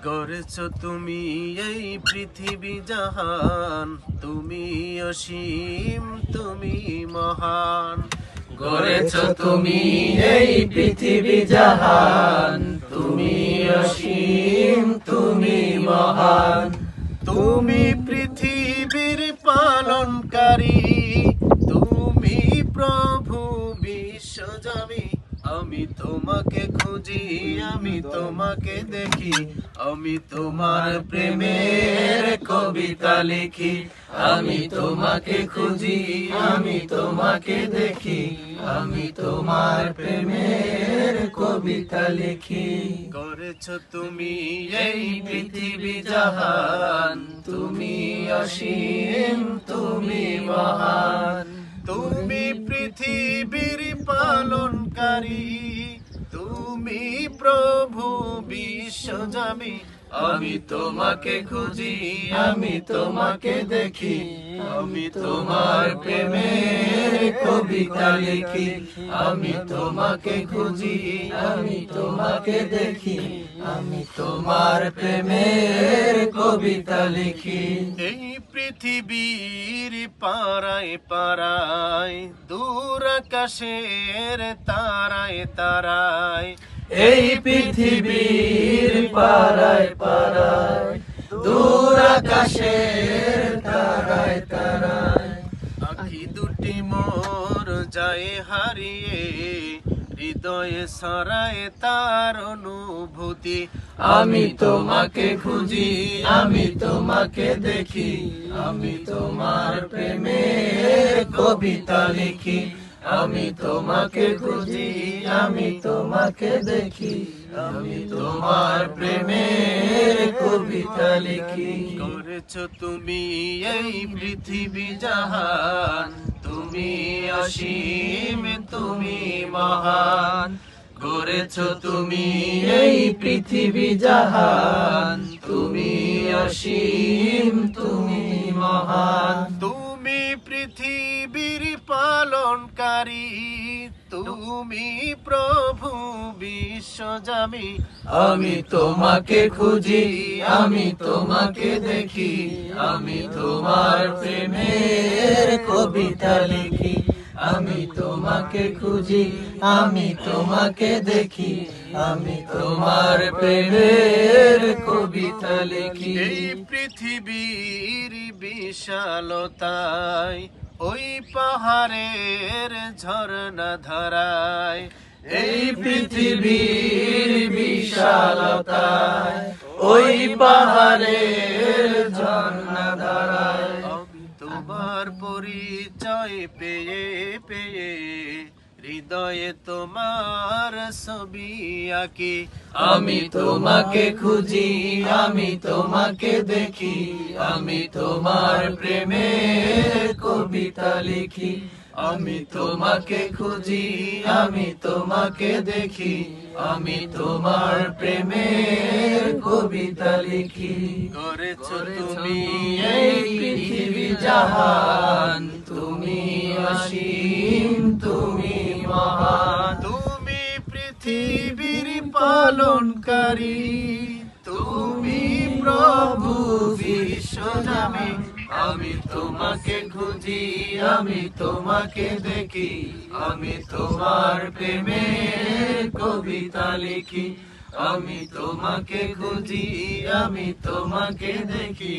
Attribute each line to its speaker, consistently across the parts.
Speaker 1: গড়েছো তুমি এই পৃথিবী জাহান, তুমি অসীম, তুমি মহান।
Speaker 2: গড়েছো তুমি এই পৃথিবী জাহান, তুমি অসীম, তুমি মহান।
Speaker 1: তুমি পৃথিবীর পালনকারী, তুমি প্রভু বিশ্বজামি। আমি তোমাকে খুঁজি, আমি তোমাকে দেখি, আমি তোমার প্রেমের কবিতা লিখি।
Speaker 2: আমি তোমাকে খুঁজি, আমি তোমাকে দেখি, আমি তোমার প্রেমের কবিতা লিখি।
Speaker 1: গড়েছো তুমি
Speaker 2: এই পৃথিবী জাহান, তুমি অসীম, তুমি মহান।
Speaker 1: তুমি পৃথিবীর পালনকারী, তুমি প্রভু বিশ্বজামি।
Speaker 2: আমি তোমাকে খুঁজি, আমি তোমাকে দেখি, আমি তোমার প্রেমের কবিতা লিখি। আমি তোমাকে খুঁজি, আমি তোমাকে দেখি, আমি তোমার প্রেমের কবিতা লিখি।
Speaker 1: এই পৃথিবীর পাড়ায় পাড়ায়, দূর আকাশের তারায় তারায়।
Speaker 2: এই পৃথিবীর পাড়ায় পাড়ায়, দূর আকাশের তারায় তারায়।
Speaker 1: আখি দুটি মোর যায় হারিয়ে, হৃদয়ে ছড়ায় তার অনুভূতি।
Speaker 2: আমি তোমাকে খুঁজি, আমি তোমাকে দেখি, আমি তোমার প্রেমের কবিতা লিখি। আমি তোমাকে খুঁজি, আমি তোমাকে দেখি, আমি তোমার প্রেমের কবিতা লিখি।
Speaker 1: গড়েছো তুমি এই পৃথিবী জাহান, তুমি অসীম, তুমি মহান।
Speaker 2: গড়েছো তুমি এই পৃথিবী জাহান, তুমি অসীম, তুমি মহান।
Speaker 1: তুমি পৃথিবীর পালনকারী, তুমি প্রভু বিশ্বজামি।
Speaker 2: আমি তোমাকে খুঁজি, আমি তোমাকে দেখি, আমি তোমার প্রেমের কবিতা লিখি। আমি তোমাকে খুঁজি, আমি তোমাকে দেখি, আমি তোমার প্রেমের কবিতা লিখি।
Speaker 1: এই পৃথিবীর বিশালতায়, ওই পাহাড়ের ঝর্ণা ধারায়।
Speaker 2: এই পৃথিবীর বিশালতায়, ওই পাহাড়ের ঝর্ণা ধারায়।
Speaker 1: আমি তোমার পরিচয় পেয়ে পেয়ে, হৃদয়ে তোমার ছবি আঁকি।
Speaker 2: আমি তোমাকে খুঁজি, আমি তোমাকে দেখি, আমি তোমার প্রেমের কবিতা লিখি। আমি তোমাকে খুঁজি, আমি তোমাকে দেখি, আমি তোমার প্রেমের কবিতা লিখি।
Speaker 1: গড়েছো তুমি
Speaker 2: এই পৃথিবী জাহান, তুমি অসীম, তুমি মহান।
Speaker 1: তুমি পৃথিবীর পালনকারী, তুমি প্রভু বিশ্বজামি।
Speaker 2: আমি তোমাকে খুঁজি, আমি তোমাকে দেখি, আমি তোমার প্রেমের কবিতা লিখি। আমি তোমাকে খুঁজি, আমি তোমাকে দেখি,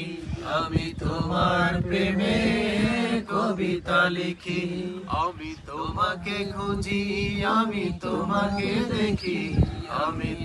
Speaker 2: আমি তোমার প্রেমের কবিতা লিখি। আমি তোমাকে খুঁজি, আমি তোমাকে দেখি, আমি